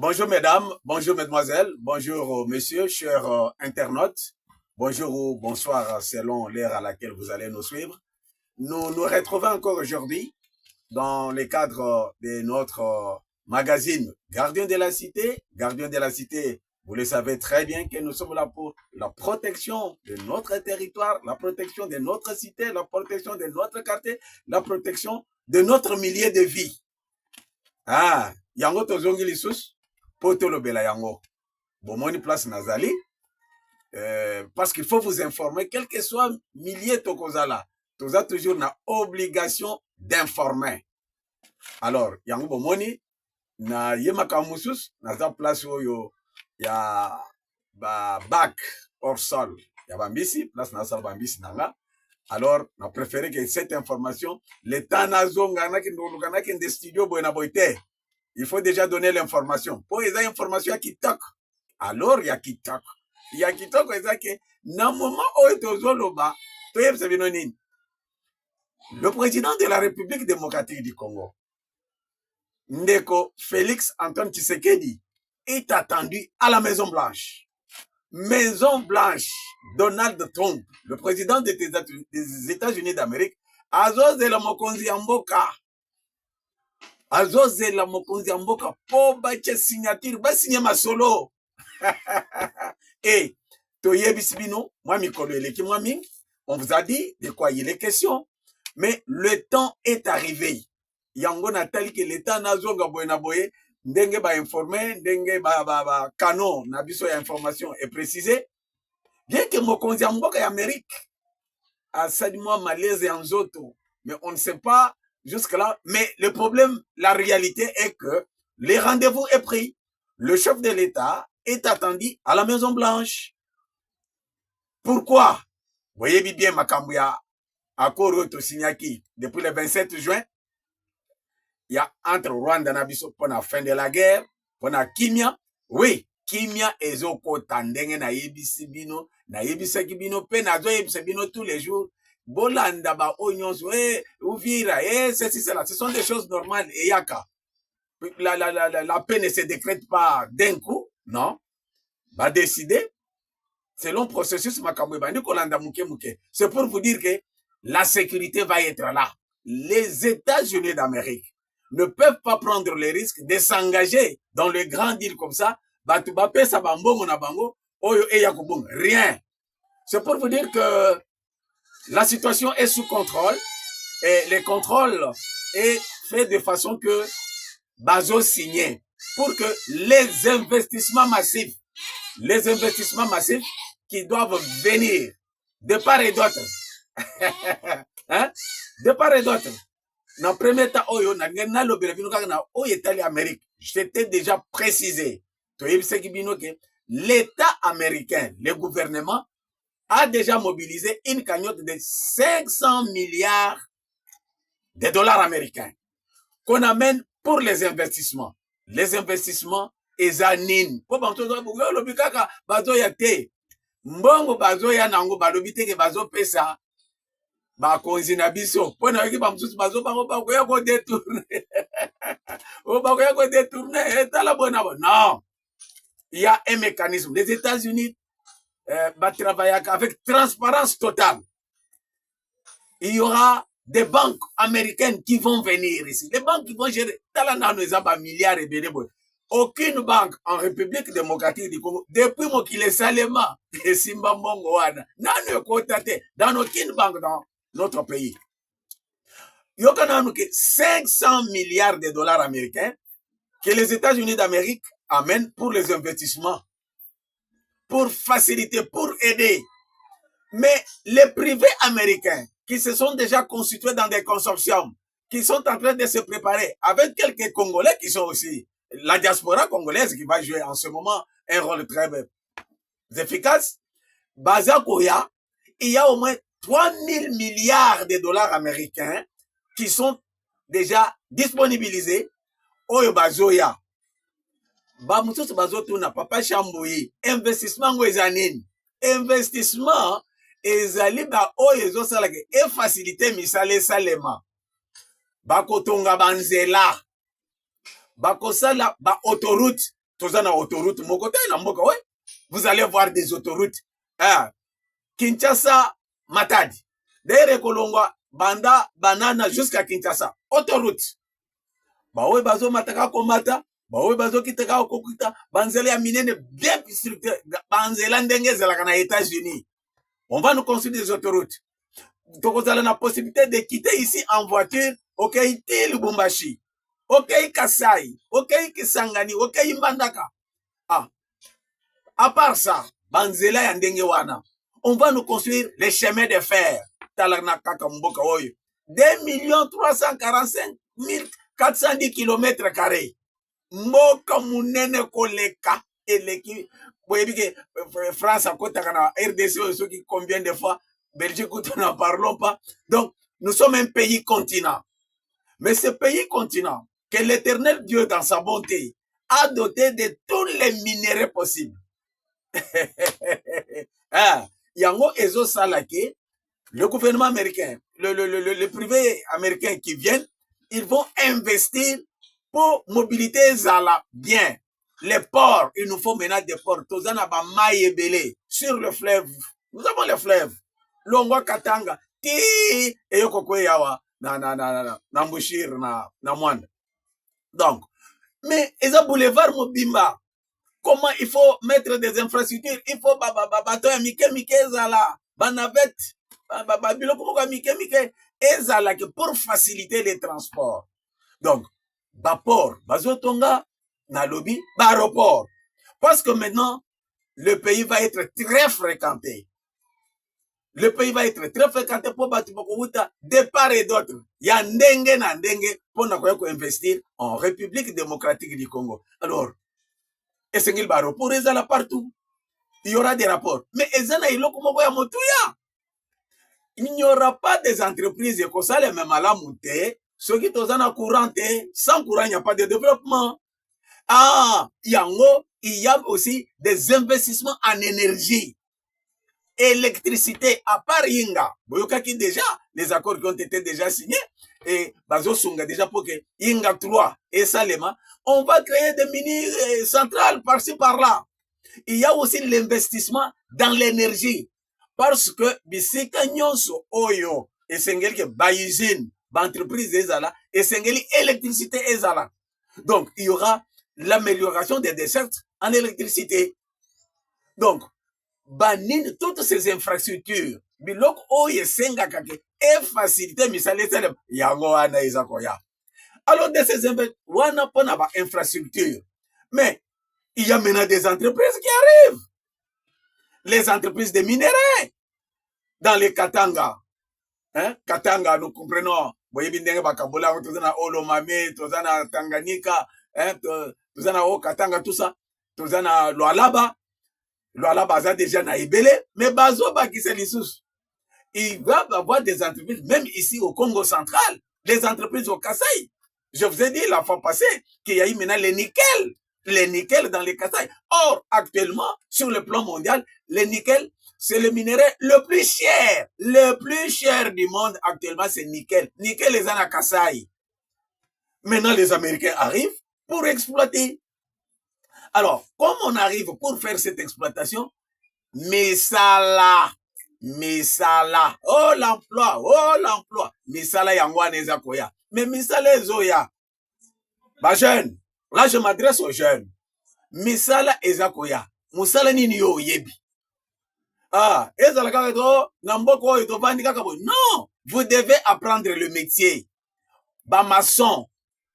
Bonjour mesdames, bonjour mesdemoiselles, bonjour messieurs, chers internautes, bonjour ou bonsoir selon l'heure à laquelle vous allez nous suivre. Nous nous retrouvons encore aujourd'hui dans le cadre de notre magazine Gardien de la Cité. Gardien de la Cité, vous le savez très bien que nous sommes là pour la protection de notre territoire, la protection de notre cité, la protection de notre quartier, la protection de notre milieu de vie. Ah, yango tozongi lisusu po tolobela yango. Bomoni place nazali parce qu'il faut vous informer quel que soit milieu tokozala. Toza toujours na obligation d'informer. Alors, yango bomoni na yemaka mususu naza place oyo ya ba bac hors sol. Ya bambisi, place na sala bambisi nanga. Alors, on a préféré que cette information, l'État nazonga na ki studio boyna boyte. Il faut déjà donner l'information. Pour les informations, il y a TikTok. Alors, il y a TikTok. Il y a TikTok, il y a que, dans le moment où il y a le président de la République démocratique du Congo, Ndeko Félix Antoine Tshisekedi, est attendu à la Maison Blanche. Maison Blanche, Donald Trump, le président des États-Unis d'Amérique, azozela mokonzi ya mboka. Azozela mokonzi ya mboka po bache signature basigné masolo. Et toyebisi bino moi mikolo eleki moi mingi, on vous a dit de quoi il est question, mais le temps est arrivé. Yango natali que l'État nazonga boye na boye ndenge ba informer ndenge ba canon na biso ya information est précisé. Bien que mokonzi ya mboka ya Amérique asali moi malaise ya nzoto, mais on ne sait pas jusque-là. Mais le problème, la réalité est que les rendez-vous est pris. Le chef de l'État est attendu à la Maison Blanche. Pourquoi? Vous voyez bien Makambouya, accord signaki depuis le 27 juin. Il y a entre Rwanda et Nabiso pour la fin de la guerre, pour la Kimia. Oui, Kimia ezoko tandenge na yebisi bino, na yebisa kibino pe na zo yebisa bino tous les jours. Bolanda ba onyonso Uvira ceci cela, ce sont des choses normales et yaka. La paix ne se décrète pas d'un coup, non. Va décider selon processus makambo bandi kolanda muke muke. C'est pour vous dire que la sécurité va être là. Les États-Unis d'Amérique ne peuvent pas prendre le risque de s'engager dans le grand deal comme ça. Batu ba pesa bambongo na bango oyo eyakubung rien. C'est pour vous dire que la situation est sous contrôle et le contrôle est fait de façon que Bazo signe pour que les investissements massifs qui doivent venir de part et d'autre, hein, de part et d'autre. Dans le premier temps, j'étais déjà précisé. L'État américain, le gouvernement, a déjà mobilisé une cagnotte de 500 milliards de dollars américains qu'on amène pour les investissements. Les investissements, ezanine. Po bantu lobi kaka bazo ya te. Mbongo bazo ya nango balobi te ke bazo pesa ba konzi na biso. Po na yiki ba msusu bazo bango ba ko ya ko détourner. O ba ko ya ko détourner etala bona bona. Non. Il y a un mécanisme. Les États-Unis travailler avec transparence totale. Il y aura des banques américaines qui vont venir ici. Les banques qui vont gérer milliards et milliards. Aucune banque en République démocratique du Congo, depuis mon qu'il est salement, et Simba Mongoana, n'a cotaté dans aucune banque dans notre pays. Il y a 500 milliards de dollars américains que les États-Unis d'Amérique amènent pour les investissements, pour faciliter, pour aider. Mais les privés américains qui se sont déjà constitués dans des consortiums, qui sont en train de se préparer, avec quelques Congolais qui sont aussi, la diaspora congolaise qui va jouer en ce moment un rôle très efficace, Bazakoya, il y a au moins 3000 milliards de dollars américains qui sont déjà disponibilisés. Oyo Bazoya. Bamususu bazotuna papa Chamboui, investissement ngoezanine. Investissement ezali ba oyo ezosala ke e faciliter misale salema. Bakotonga banzela. Bakosala ba autoroute tozana autoroute mon côté na mboka ouais. Vous allez voir des autoroutes. Ah, Kinshasa Matadi. D'ailleurs Kolongwa banda banana jusqu'à Kinshasa. Autoroute. Ba ouais bazo mataka komata, ba ouais bazo kitaka kokita, banzela ya minene bien structuré, banzela ndenge zela na États-Unis. On va nous construire des autoroutes. Donc vous avez la possibilité de quitter ici en voiture, ok, Lubumbashi, ok, Kasai, ok, Kisangani, ok, Mbandaka. Ah, à part ça, banzela ya ndenge wana, on va nous construire les chemins de fer. 2 345 410 km carrés. Mboka munene koleka eleki. Boyebi que France a kotaka na RDC ceux qui combien de fois Belgique nous n'en parlons pas. Donc nous sommes un pays continent. Mais ce pays continent que l'Éternel Dieu dans sa bonté a doté de tous les minéraux possibles. Ah, yango ezo salake. Le gouvernement américain, le privé américain qui viennent, ils vont investir pour mobilité zala bien. Les ports, il nous faut maintenant des ports. Tozana ba maïebele sur le fleuve. Nous avons le fleuve. Longwa Katanga, ti eyoko kwe yawa na Mbushir na Mwanda. Donc, mais ils ont boulevard Mobimba. Comment il faut mettre des infrastructures? Il faut bateau mike zala, banavette. Pour faciliter les transports. Donc, baport, bazotonga, na lobby, baroport. Parce que maintenant, le pays va être très fréquenté. Le pays va être très fréquenté pour Batibokouta, de part et d'autre. Il y a ndenge na ndenge pour investir en République démocratique du Congo. Alors, esengil baroport, ils là partout. Il y aura des rapports. Mais ezana iloko moko ya motuya. Il n'y aura pas des entreprises comme ça, les mêmes à la montée. Ceux qui sont en courant, sans courant, il n'y a pas de développement. Ah, il y a aussi des investissements en énergie, électricité, à part Inga. Boyokaki déjà, les accords qui ont été déjà signés, et Bazo Sunga déjà pour que Inga 3 et Salema, on va créer des mini-centrales par-ci par-là. Il y a aussi l'investissement dans l'énergie. Parce que bisika nyonso oyo esengeli ke ba usine, ba entreprise ezala, esengeli électricité ezala. Donc il y aura l'amélioration des dessertes en électricité. Donc banine toutes ces infrastructures bilok oyo esengaka ke e faciliter misale tele yango wana ezakoya. Alors de ces wana pona ba infrastructure. Mais il y a maintenant des entreprises qui arrivent. Les entreprises de minerais dans les Katanga. Hein? Katanga, nous comprenons. Boyebindenge Bakabola, Tozana Olomame, Tozana Tanganyika, hein? Tozana O Katanga, tout ça. Tozana Loalaba. Loalaba, ça déjà na Ibele. Mais Bazo Bakiselisus. Il va y avoir des entreprises, même ici au Congo central, des entreprises au Kasaï. Je vous ai dit la fois passée qu'il y a eu maintenant les nickel dans les Kasaï. Or, actuellement, sur le plan mondial, le nickel, c'est le minerai le plus cher du monde actuellement, c'est nickel. Nickel les à Kasaï. Maintenant, les Américains arrivent pour exploiter. Alors, comme on arrive pour faire cette exploitation, Misala. Oh l'emploi. Misala yangwa neza koya. Mais Misala zoya. Bah jeune, là je m'adresse aux jeunes. Misala ezakoya. Musala nini yo yebi. Ah, non, vous devez apprendre le métier. Bamaçon,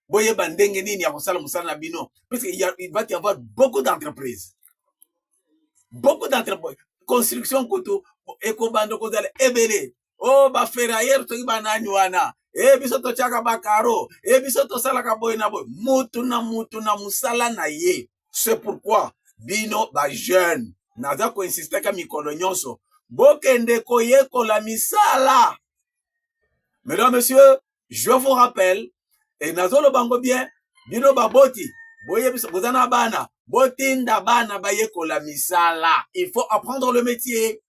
boye bandenge nini ya kosala musala na bino, parce qu'il va y avoir beaucoup d'entreprises. Construction koto, ekobando kozala ebele. Oh, ba ferrailleur to banani wana. Biso to chaka bakaro, biso to sala ka boy na boy. Mutu na musala na ye. C'est pourquoi bino ba jeune naza ko insister ka mikolo nyonso bokende koyeko la misala. Mesdames, messieurs, je vous rappelle et nazo lo bango bien bino baboti boye biso bozana bana botinda bana bayeko la misala. Il faut apprendre le métier.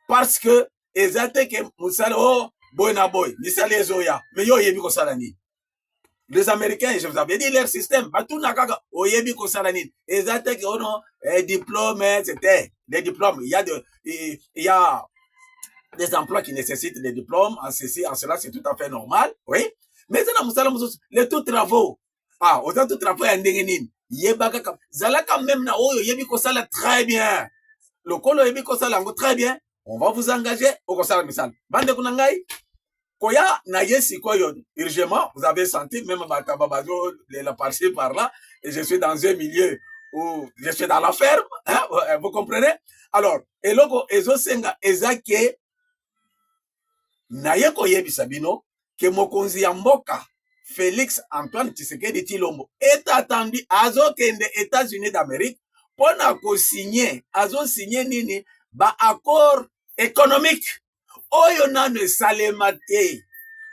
Parce que ezate ke musala oh boy na boy misala ezoya mais yo yebi ko sala ni. Les Américains, je vous avais dit leur système. Tout n'a qu'à oyebi kosalanine. Exactement, oh non, diplôme, c'était des diplômes. Il y a des emplois qui nécessitent des diplômes. En ceci, en cela, c'est tout à fait normal. Oui. Mais les tout travaux. Ah, autant tout travaux, il y a yebaka kam. Zalaka même na oyo yebi kosala très bien. Le kolo yebi kosala très bien. On va vous engager au kosala misal. Bande kunangai. Koya na yesi koyo urgemment, vous avez senti même Batababazo la partie par là, et je suis dans un milieu où je suis dans la ferme, hein, vous comprenez? Alors, eloko ezo senga ezake na ye koyebi sabino ke mokonzi ya mboka Félix Antoine Tshisekedi Tshilombo est attendu azokende États-Unis d'Amérique pona ko signer azo signer nini ba accord économique.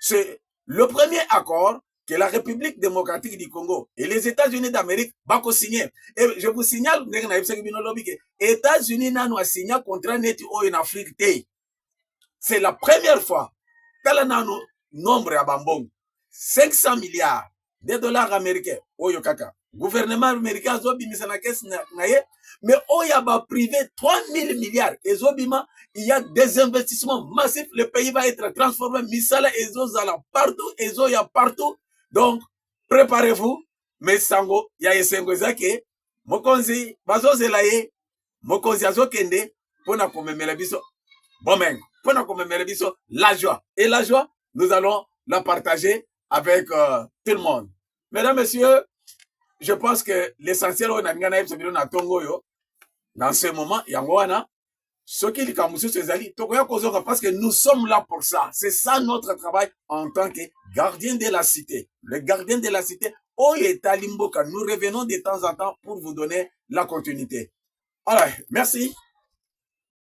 C'est le premier accord que la République démocratique du Congo et les États-Unis d'Amérique vont signer. Et je vous signale, les États-Unis n'ont signé un contrat net en Afrique. C'est la première fois que nombre à Bambong 500 milliards de dollars américains. Oyo kaka. Gouvernement américain zobimisa na caisse naye, mais oyaba privé 3000 milliards. Et zobima, il y a des investissements massifs. Le pays va être transformé. Misala ezo zala partout, ezo ya partout. Donc, préparez-vous. Mais sango, ya esengo zake, mokonzi, bazo zelaye, mokonzi azo kende, pona komemela biso, bomengo, pona komemela biso, la joie. Et la joie, nous allons la partager avec tout le monde. Mesdames, Messieurs, je pense que l'essentiel dans ce moment, Yangoana, ce qui est parce que nous sommes là pour ça. C'est ça notre travail en tant que gardien de la cité. Le gardien de la cité, nous revenons de temps en temps pour vous donner la continuité. Alors, merci.